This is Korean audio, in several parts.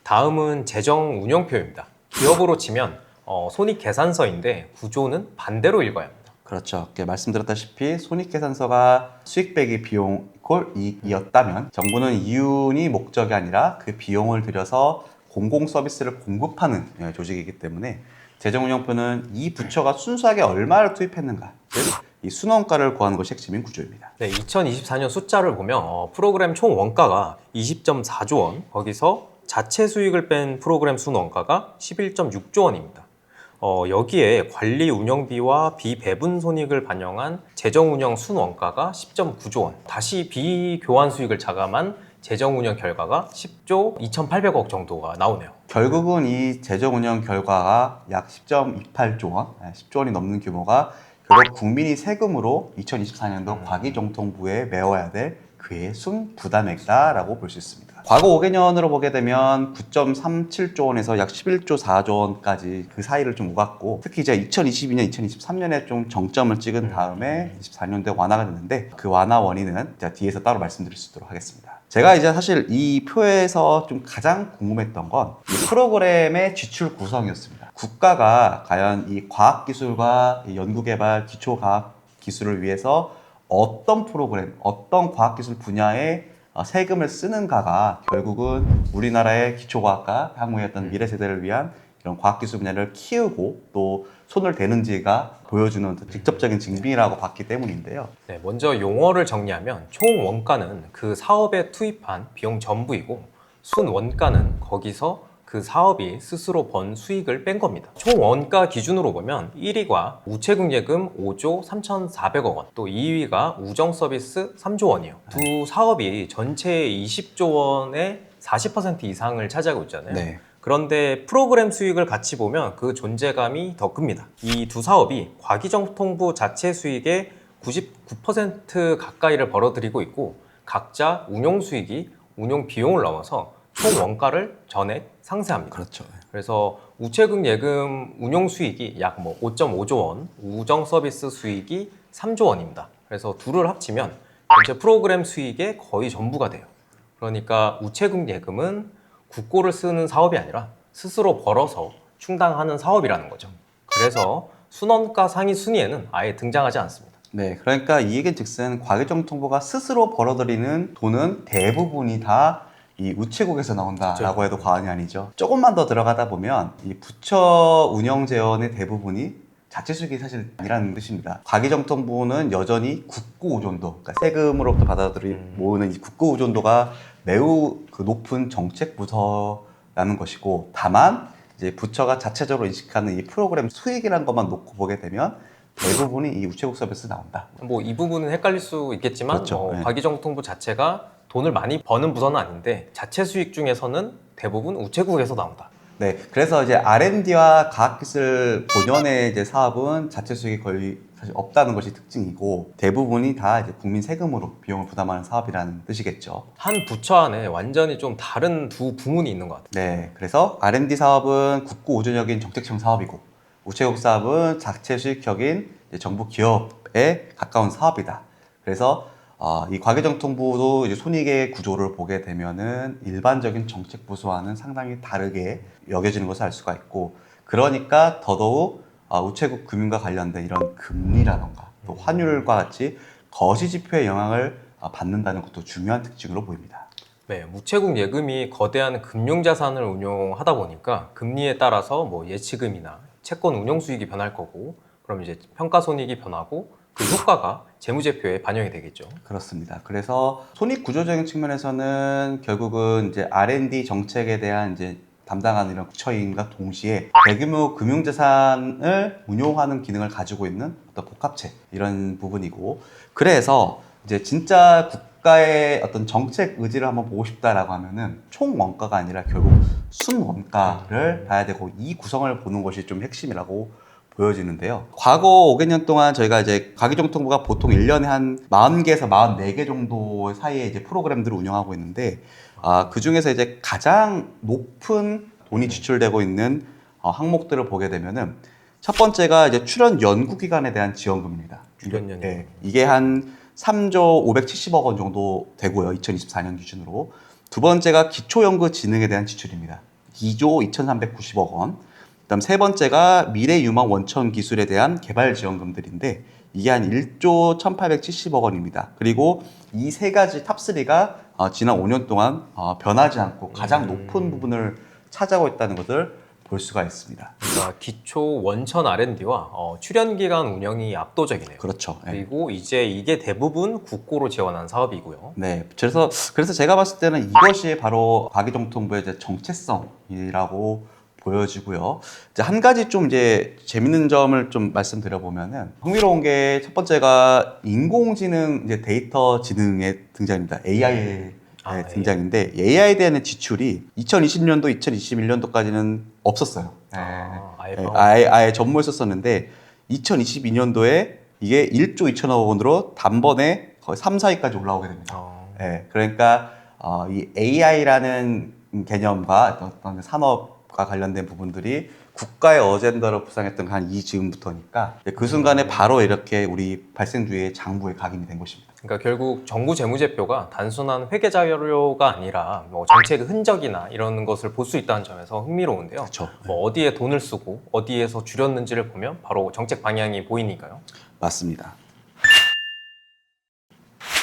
다음은 재정 운영표입니다. 기업으로 치면 손익계산서인데 구조는 반대로 읽어야 합니다. 그렇죠. 말씀드렸다시피 손익계산서가 수익 빼기 비용 이퀄 이익이었다면 정부는 이윤이 목적이 아니라 그 비용을 들여서 공공 서비스를 공급하는 조직이기 때문에 재정운영표는 이 부처가 순수하게 얼마를 투입했는가, 즉 이 순원가를 구하는 것이 핵심인 구조입니다. 네, 2024년 숫자를 보면 프로그램 총 원가가 20.4조 원, 거기서 자체 수익을 뺀 프로그램 순원가가 11.6조 원입니다. 여기에 관리 운영비와 비배분 손익을 반영한 재정운영 순원가가 10.9조 원, 다시 비교환 수익을 자감한 재정운영 결과가 10조 2,800억 정도가 나오네요. 결국은 이 재정운영 결과가 약 10.28조 원, 10조 원이 넘는 규모가 결국 국민이 세금으로 2024년도 과기정통부에 메워야 될 그의 순부담액이다라고 볼 수 있습니다. 과거 5개년으로 보게 되면 9.37조 원에서 약 11조 4조 원까지 그 사이를 좀 오갔고, 특히 이제 2022년, 2023년에 좀 정점을 찍은 다음에 24년도에 완화가 됐는데, 그 완화 원인은 뒤에서 따로 말씀드릴 수 있도록 하겠습니다. 제가 이제 사실 이 표에서 좀 가장 궁금했던 건 이 프로그램의 지출 구성이었습니다. 국가가 과연 이 과학기술과 연구개발, 기초과학기술을 위해서 어떤 프로그램, 어떤 과학기술 분야에 세금을 쓰는가가 결국은 우리나라의 기초과학과 향후의 어떤 미래 세대를 위한 이런 과학기술 분야를 키우고 또 손을 대는지가 보여주는 직접적인 증빙이라고 봤기 때문인데요. 네, 먼저 용어를 정리하면 총 원가는 그 사업에 투입한 비용 전부이고, 순 원가는 거기서 그 사업이 스스로 번 수익을 뺀 겁니다. 총 원가 기준으로 보면 1위가 우체국 예금 5조 3,400억 원, 또 2위가 우정 서비스 3조 원이에요. 두 사업이 전체의 20조 원의 40% 이상을 차지하고 있잖아요. 네. 그런데 프로그램 수익을 같이 보면 그 존재감이 더 큽니다. 이 두 사업이 과기정통부 자체 수익의 99% 가까이를 벌어들이고 있고, 각자 운용 수익이 운용 비용을 넘어서 총 원가를 전액 상쇄합니다. 그렇죠. 그래서 우체국 예금 운용 수익이 약 5.5조 원, 우정 서비스 수익이 3조 원입니다. 그래서 둘을 합치면 전체 프로그램 수익의 거의 전부가 돼요. 그러니까 우체국 예금은 국고를 쓰는 사업이 아니라 스스로 벌어서 충당하는 사업이라는 거죠. 그래서 순원가 상위 순위에는 아예 등장하지 않습니다. 네, 그러니까 이 얘기는 즉슨 과기정통부가 스스로 벌어들이는 돈은 대부분이 다 이 우체국에서 나온다라고 해도 과언이 아니죠. 조금만 더 들어가다 보면 이 부처 운영 재원의 대부분이 자체 수익이 사실 아니라는 뜻입니다. 과기정통부는 여전히 국고 의존도, 그러니까 세금으로부터 모으는 이 국고 의존도가 매우 높은 정책 부서라는 것이고, 다만 이제 부처가 자체적으로 인식하는 이 프로그램 수익이라는 것만 놓고 보게 되면 대부분이 이 우체국 서비스 나온다. 이 부분은 헷갈릴 수 있겠지만 그렇죠. 네. 과기정통부 자체가 돈을 많이 버는 부서는 아닌데 자체 수익 중에서는 대부분 우체국에서 나온다. 네, 그래서 이제 R&D와 과학기술 본연의 이제 사업은 자체 수익이 거의 사실 없다는 것이 특징이고, 대부분이 다 이제 국민 세금으로 비용을 부담하는 사업이라는 뜻이겠죠. 한 부처 안에 완전히 좀 다른 두 부문이 있는 것 같아요. 네, 그래서 R&D 사업은 국고 의존적인 정책형 사업이고, 우체국 사업은 자체 수익형인 이제 정부 기업에 가까운 사업이다. 그래서 이 과기정통부도 이제 손익의 구조를 보게 되면은 일반적인 정책 부서와는 상당히 다르게 여겨지는 것을 알 수가 있고, 그러니까 더더욱 우체국 금융과 관련된 이런 금리라던가 또 환율과 같이 거시 지표의 영향을 받는다는 것도 중요한 특징으로 보입니다. 네, 우체국 예금이 거대한 금융자산을 운용하다 보니까 금리에 따라서 예치금이나 채권 운용 수익이 변할 거고, 그럼 이제 평가손익이 변하고 그 효과가 재무제표에 반영이 되겠죠. 그렇습니다. 그래서 손익 구조적인 측면에서는 결국은 이제 R&D 정책에 대한 이제 담당하는 이런 부처인과 동시에 대규모 금융자산을 운용하는 기능을 가지고 있는 어떤 복합체, 이런 부분이고, 그래서 이제 진짜 국가의 어떤 정책 의지를 한번 보고 싶다라고 하면은 총 원가가 아니라 결국 순 원가를 봐야 되고, 이 구성을 보는 것이 좀 핵심이라고 보여지는데요. 과거 5개년 동안 저희가 이제 과기정통부가 보통 1년에 한 40개에서 44개 정도 사이에 이제 프로그램들을 운영하고 있는데, 그 중에서 이제 가장 높은 돈이 지출되고 있는 항목들을 보게 되면은, 첫 번째가 이제 출연 연구기관에 대한 지원금입니다. 출연 연구. 네, 이게 한 3조 570억 원 정도 되고요. 2024년 기준으로. 두 번째가 기초연구진흥에 대한 지출입니다. 2조 2,390억 원. 그다음 세 번째가 미래유망 원천 기술에 대한 개발 지원금들인데 이게 한 1조 1,870억 원입니다. 그리고 이 세 가지 탑3가 지난 5년 동안 변하지 않고 가장 높은 부분을 차지하고 있다는 것을 볼 수가 있습니다. 그러니까 기초 원천 R&D와 출연 기간 운영이 압도적이네요. 그렇죠. 네. 그리고 이제 이게 대부분 국고로 지원한 사업이고요. 네, 그래서 제가 봤을 때는 이것이 바로 과기정통부의 이제 정체성이라고 보여지고요. 이제 한 가지 좀 이제 재밌는 점을 좀 말씀드려보면은 흥미로운 게 첫 번째가 인공지능 이제 데이터 지능의 등장입니다. AI의 등장인데 AI에 대한 지출이 2020년도, 2021년도까지는 없었어요. 아예 전무했었었는데 2022년도에 이게 1조 2천억 원으로 단번에 거의 3, 4위까지 올라오게 됩니다. 그러니까 이 AI라는 개념과 어떤 산업과 관련된 부분들이 국가의 어젠다로 부상했던 한 이 즈음부터니까 그 순간에 바로 이렇게 우리 발생주의 장부에 각인이 된 것입니다. 그러니까 결국 정부 재무제표가 단순한 회계 자료가 아니라 뭐 정책의 흔적이나 이런 것을 볼 수 있다는 점에서 흥미로운데요. 그렇죠. 뭐 어디에 돈을 쓰고 어디에서 줄였는지를 보면 바로 정책 방향이 보이니까요. 맞습니다.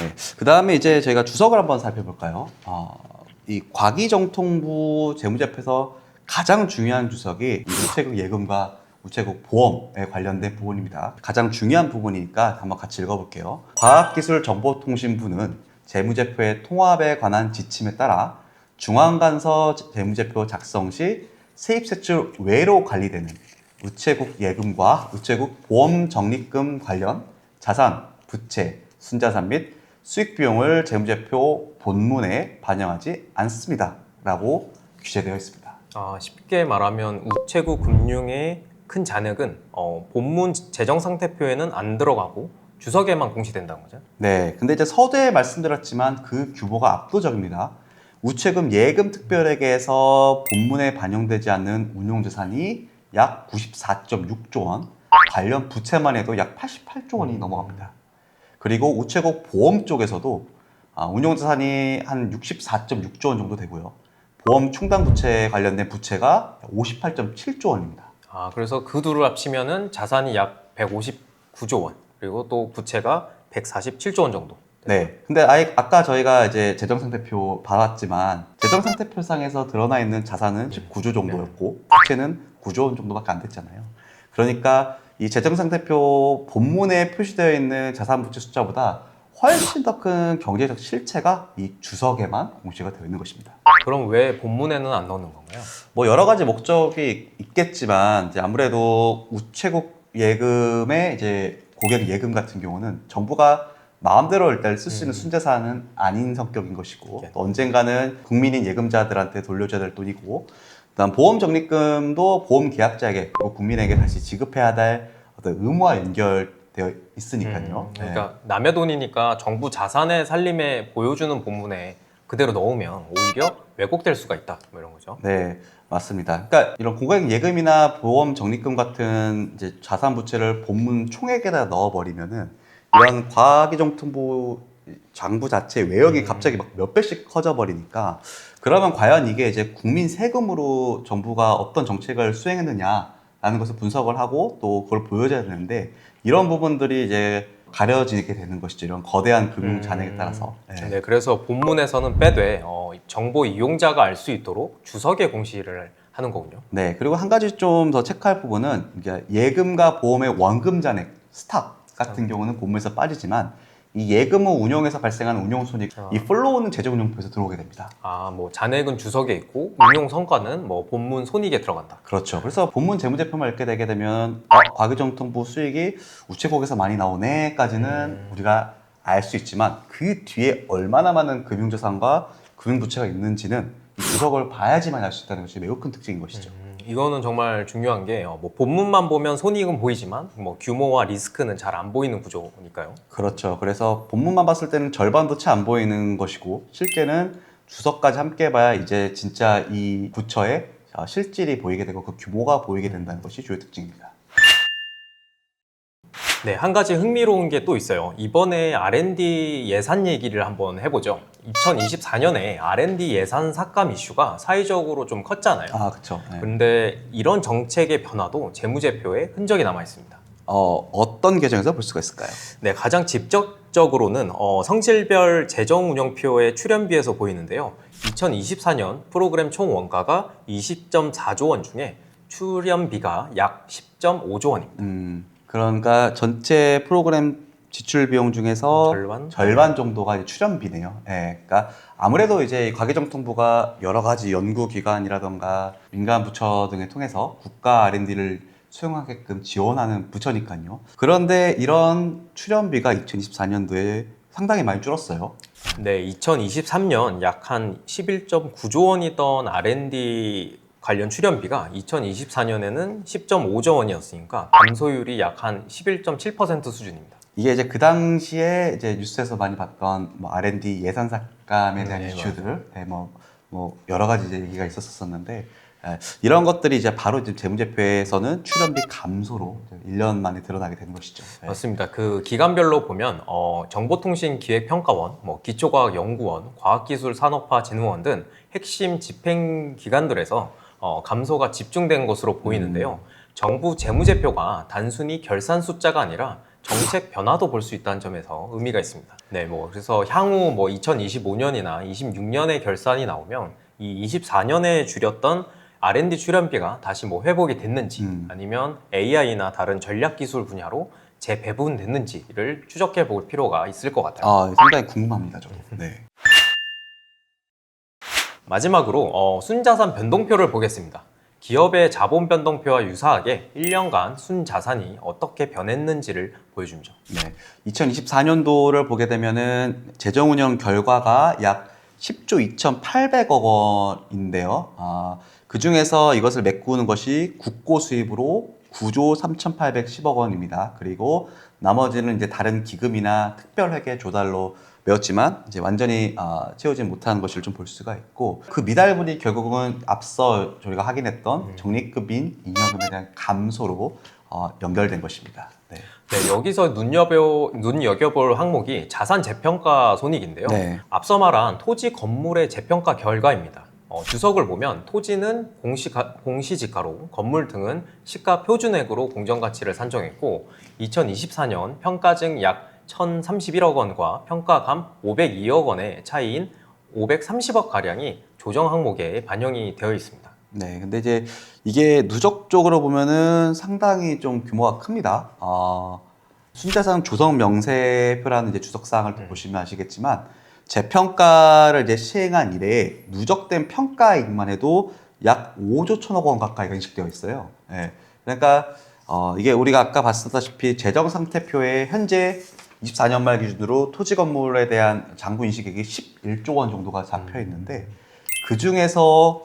네. 그 다음에 이제 저희가 주석을 한번 살펴볼까요? 이 과기정통부 재무제표에서 가장 중요한 주석이 우체국 예금과 우체국 보험에 관련된 부분입니다. 가장 중요한 부분이니까 한번 같이 읽어볼게요. 과학기술정보통신부는 재무제표의 통합에 관한 지침에 따라 중앙간서 재무제표 작성 시 세입세출 외로 관리되는 우체국 예금과 우체국 보험 적립금 관련 자산, 부채, 순자산 및 수익 비용을 재무제표 본문에 반영하지 않습니다. 라고 규제되어 있습니다. 쉽게 말하면 우체국 금융의 큰 잔액은 본문 재정상태표에는 안 들어가고 주석에만 공시된다는 거죠? 네, 근데 이제 서두에 말씀드렸지만 그 규모가 압도적입니다. 우체국 예금 특별회계에서 본문에 반영되지 않는 운용자산이 약 94.6조 원, 관련 부채만 해도 약 88조 원이 넘어갑니다. 그리고 우체국 보험 쪽에서도 운용자산이 한 64.6조 원 정도 되고요. 보험 충당 부채에 관련된 부채가 58.7조 원입니다. 그래서 그 둘을 합치면은 자산이 약 159조 원, 그리고 또 부채가 147조 원 정도. 네. 근데 아까 저희가 이제 재정상태표 봐왔지만 재정상태표상에서 드러나 있는 자산은 19조 정도였고 부채는 9조 원 정도밖에 안 됐잖아요. 그러니까 이 재정상태표 본문에 표시되어 있는 자산 부채 숫자보다 훨씬 더 큰 경제적 실체가 이 주석에만 공시가 되어 있는 것입니다. 그럼 왜 본문에는 안 넣는 건가요? 뭐 여러 가지 목적이 있겠지만 이제 아무래도 우체국 예금의 이제 고객 예금 같은 경우는 정부가 마음대로 일단 쓸 수 있는 순자산은 아닌 성격인 것이고 또 언젠가는 국민인 예금자들한테 돌려줘야 될 돈이고 그다음 보험 적립금도 보험 계약자에게 그리고 국민에게 다시 지급해야 될 어떤 의무와 연결되어 있으니까요. 그러니까 남의 돈이니까 정부 자산의 살림에 보여주는 본문에 그대로 넣으면 오히려 왜곡될 수가 있다, 뭐 이런 거죠. 네, 맞습니다. 그러니까 이런 고객 예금이나 보험 적립금 같은 이제 자산 부채를 본문 총액에다 넣어버리면은 이런 과기정통부 장부 자체 외역이 갑자기 막 몇 배씩 커져버리니까 그러면 과연 이게 이제 국민 세금으로 정부가 어떤 정책을 수행했느냐라는 것을 분석을 하고 또 그걸 보여줘야 되는데 이런 부분들이 이제 가려지게 되는 것이죠. 이런 거대한 금융 잔액에 따라서. 네, 그래서 본문에서는 빼되 정보 이용자가 알 수 있도록 주석에 공시를 하는 거군요. 네, 그리고 한 가지 좀 더 체크할 부분은 이게 예금과 보험의 원금 잔액, 스탁 같은 경우는 본문에서 빠지지만 이 예금 후 운용에서 발생하는 운용 손익, 이 플로우는 재정운용표에서 들어오게 됩니다. 뭐 잔액은 주석에 있고 운용 성과는 뭐 본문 손익에 들어간다. 그렇죠. 그래서 본문 재무제표만 읽게 되게 되면 과기정통부 수익이 우체국에서 많이 나오네까지는 우리가 알 수 있지만 그 뒤에 얼마나 많은 금융자산과 금융부채가 있는지는 이 주석을 봐야지만 알 수 있다는 것이 매우 큰 특징인 것이죠. 이거는 정말 중요한 게 뭐 본문만 보면 손익은 보이지만 뭐 규모와 리스크는 잘 안 보이는 구조니까요. 그렇죠. 그래서 본문만 봤을 때는 절반도 채 안 보이는 것이고 실제는 주석까지 함께 봐야 이제 진짜 이 부처의 실질이 보이게 되고 그 규모가 보이게 된다는 것이 주요 특징입니다. 네, 한 가지 흥미로운 게 또 있어요. 이번에 R&D 예산 얘기를 한번 해보죠. 2024년에 R&D 예산 삭감 이슈가 사회적으로 좀 컸잖아요. 아, 그쵸. 네. 그런데 이런 정책의 변화도 재무제표에 흔적이 남아 있습니다. 어떤 계정에서 볼 수가 있을까요? 네, 가장 직접적으로는 성질별 재정운영표의 출연비에서 보이는데요. 2024년 프로그램 총 원가가 20.4조 원 중에 출연비가 약 10.5조 원입니다. 그러니까 전체 프로그램 지출 비용 중에서 절반? 정도가 이제 출연비네요. 예, 그러니까 아무래도 이제 과기정통부가 여러 가지 연구기관이라던가 민간 부처 등을 통해서 국가 R&D를 수용하게끔 지원하는 부처니까요. 그런데 이런 출연비가 2024년도에 상당히 많이 줄었어요. 네, 2023년 약 한 11.9조 원이던 R&D 관련 출연비가 2024년에는 10.5조 원이었으니까 감소율이 약 한 11.7% 수준입니다. 이게 이제 그 당시에 이제 뉴스에서 많이 봤던 뭐 R&D 예산 삭감에 대한 네, 이슈들, 네, 뭐 여러 가지 이제 얘기가 있었었는데 이런 것들이 이제 바로 이제 재무제표에서는 출연비 감소로 1년 만에 드러나게 된 것이죠. 네. 맞습니다. 그 기관별로 보면 정보통신기획평가원, 뭐 기초과학연구원, 과학기술산업화진흥원 등 핵심 집행기관들에서 감소가 집중된 것으로 보이는데요. 정부 재무제표가 단순히 결산 숫자가 아니라 정책 변화도 볼 수 있다는 점에서 의미가 있습니다. 네, 뭐 그래서 향후 뭐 2025년이나 26년의 결산이 나오면 이 24년에 줄였던 R&D 출연비가 다시 뭐 회복이 됐는지 아니면 AI나 다른 전략 기술 분야로 재배분됐는지를 추적해 볼 필요가 있을 것 같아요. 상당히 궁금합니다, 저도. 네. 마지막으로 순자산 변동표를 보겠습니다. 기업의 자본 변동표와 유사하게 1년간 순자산이 어떻게 변했는지를 보여줍니다. 네. 2024년도를 보게 되면은 재정운영 결과가 약 10조 2,800억 원인데요. 그 중에서 이것을 메꾸는 것이 국고 수입으로 9조 3,810억 원입니다. 그리고 나머지는 이제 다른 기금이나 특별회계 조달로 메웠지만 이제 완전히 채우지 못한 것을 좀 볼 수가 있고 그 미달분이 결국은 앞서 저희가 확인했던 적립금인 잉여금에 대한 감소로 연결된 것입니다. 네. 네, 여기서 눈여겨볼 항목이 자산 재평가 손익인데요. 네. 앞서 말한 토지 건물의 재평가 결과입니다. 주석을 보면 토지는 공시지가로, 건물 등은 시가 표준액으로 공정가치를 산정했고 2024년 평가증 약 1,031억 원과 평가감 502억 원의 차이인 530억 가량이 조정 항목에 반영이 되어 있습니다. 네, 근데 이제 이게 누적적으로 보면은 상당히 좀 규모가 큽니다. 순자산 조성 명세표라는 이제 주석사항을 또 보시면 아시겠지만 재평가를 이제 시행한 이래 누적된 평가액만 해도 약 5조 1천억 원 가까이가 인식되어 있어요. 네, 그러니까 이게 우리가 아까 봤다시피 재정상태표에 현재 24년 말 기준으로 토지 건물에 대한 장부 인식액이 11조 원 정도가 잡혀 있는데 그 중에서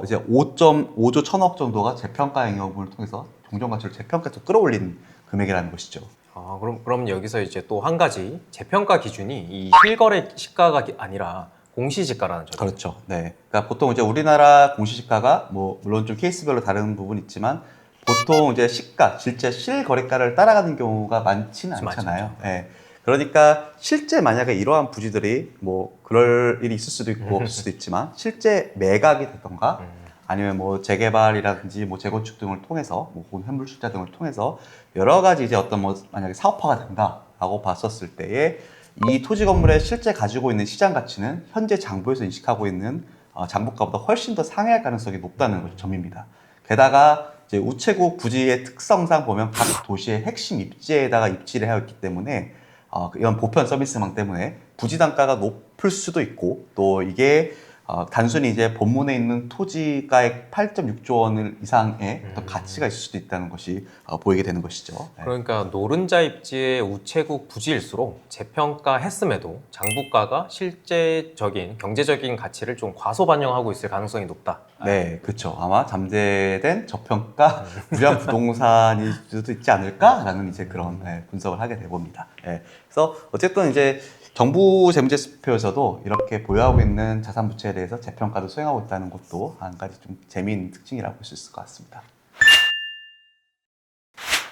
이제 5.5조 1천억 정도가 재평가 영역을 통해서 공정가치를 재평가해서 끌어올린 금액이라는 것이죠. 그럼 여기서 이제 또 한 가지 재평가 기준이 이 실거래 시가가 아니라 공시지가라는 점이죠. 그렇죠. 네. 그러니까 보통 이제 우리나라 공시지가가 뭐 물론 좀 케이스별로 다른 부분이 있지만 보통 이제 시가, 실제 실거래가를 따라가는 경우가 많지는 않잖아요. 네. 그러니까 실제 만약에 이러한 부지들이 뭐 그럴 일이 있을 수도 있고 없을 수도 있지만 실제 매각이 됐던가 아니면 뭐 재개발이라든지 뭐 재건축 등을 통해서 뭐 현물투자 등을 통해서 여러 가지 이제 어떤 뭐 만약에 사업화가 된다라고 봤었을 때에 이 토지 건물의 실제 가지고 있는 시장 가치는 현재 장부에서 인식하고 있는 장부가보다 훨씬 더 상회할 가능성이 높다는 점입니다. 게다가 이제 우체국 부지의 특성상 보면 각 도시의 핵심 입지에다가 입지를 하였기 때문에 이런 보편 서비스망 때문에 부지 단가가 높을 수도 있고 또 이게 단순히 이제 본문에 있는 토지가액 8.6조 원 이상의 어떤 가치가 있을 수도 있다는 것이 보이게 되는 것이죠. 네. 그러니까 노른자 입지의 우체국 부지일수록 재평가했음에도 장부가가 실제적인 경제적인 가치를 좀 과소 반영하고 있을 가능성이 높다. 네, 그렇죠. 아마 잠재된 저평가 무량 부동산일 수도 있지 않을까라는 이제 그런 분석을 하게 돼 봅니다. 네. 그래서 어쨌든 이제 정부 재무제표에서도 이렇게 보유하고 있는 자산 부채에 대해서 재평가를 수행하고 있다는 것도 한 가지 좀 재미있는 특징이라고 볼 수 있을 것 같습니다.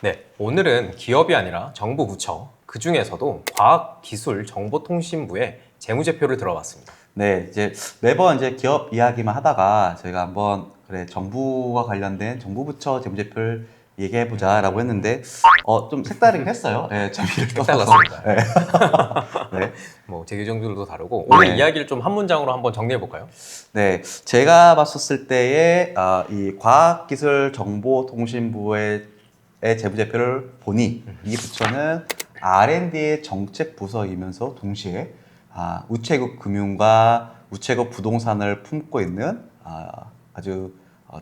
네, 오늘은 기업이 아니라 정부 부처, 그 중에서도 과학기술정보통신부의 재무제표를 들어봤습니다. 네, 이제 매번 이제 기업 이야기만 하다가 저희가 한번 그래 정부와 관련된 정부 부처 재무제표를 얘기해 보자라고 했는데 좀 색다르긴 했어요. 네, 재미를 떠나서. 색달랐습니다. 네. 뭐 제 규정들도 다르고 오늘 네. 이야기를 좀 한 문장으로 한번 정리해 볼까요? 네, 제가 봤었을 때에 이 과학기술정보통신부의 재무제표를 보니 이 부처는 R&D의 정책 부서이면서 동시에 우체국 금융과 우체국 부동산을 품고 있는 아주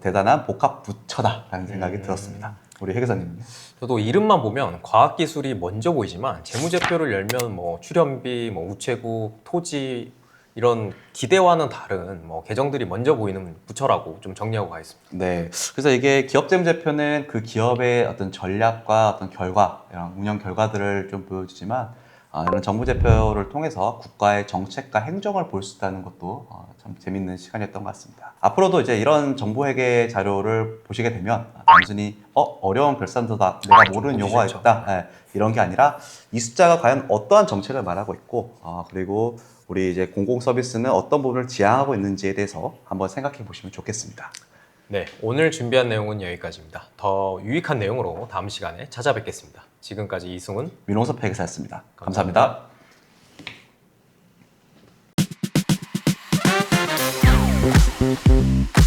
대단한 복합 부처다라는 생각이 들었습니다. 우리 회계사님은요? 저도 이름만 보면 과학기술이 먼저 보이지만 재무제표를 열면 뭐 출연비, 뭐 우체국, 토지 이런 기대와는 다른 뭐 계정들이 먼저 보이는 부처라고 좀 정리하고 가겠습니다. 네, 그래서 이게 기업 재무제표는 그 기업의 어떤 전략과 어떤 결과, 이런 운영 결과들을 좀 보여주지만 이런 정부제표를 통해서 국가의 정책과 행정을 볼 수 있다는 것도 참 재밌는 시간이었던 것 같습니다. 앞으로도 이제 이런 정보회계 자료를 보시게 되면 단순히 어려운 별산도다, 내가 모르는 보기 용어가 싫죠. 있다, 이런 게 아니라 이 숫자가 과연 어떠한 정책을 말하고 있고 그리고 우리 이제 공공 서비스는 어떤 부분을 지향하고 있는지에 대해서 한번 생각해 보시면 좋겠습니다. 네, 오늘 준비한 내용은 여기까지입니다. 더 유익한 내용으로 다음 시간에 찾아뵙겠습니다. 지금까지 이승훈, 민홍섭 회계사였습니다. 감사합니다. 감사합니다.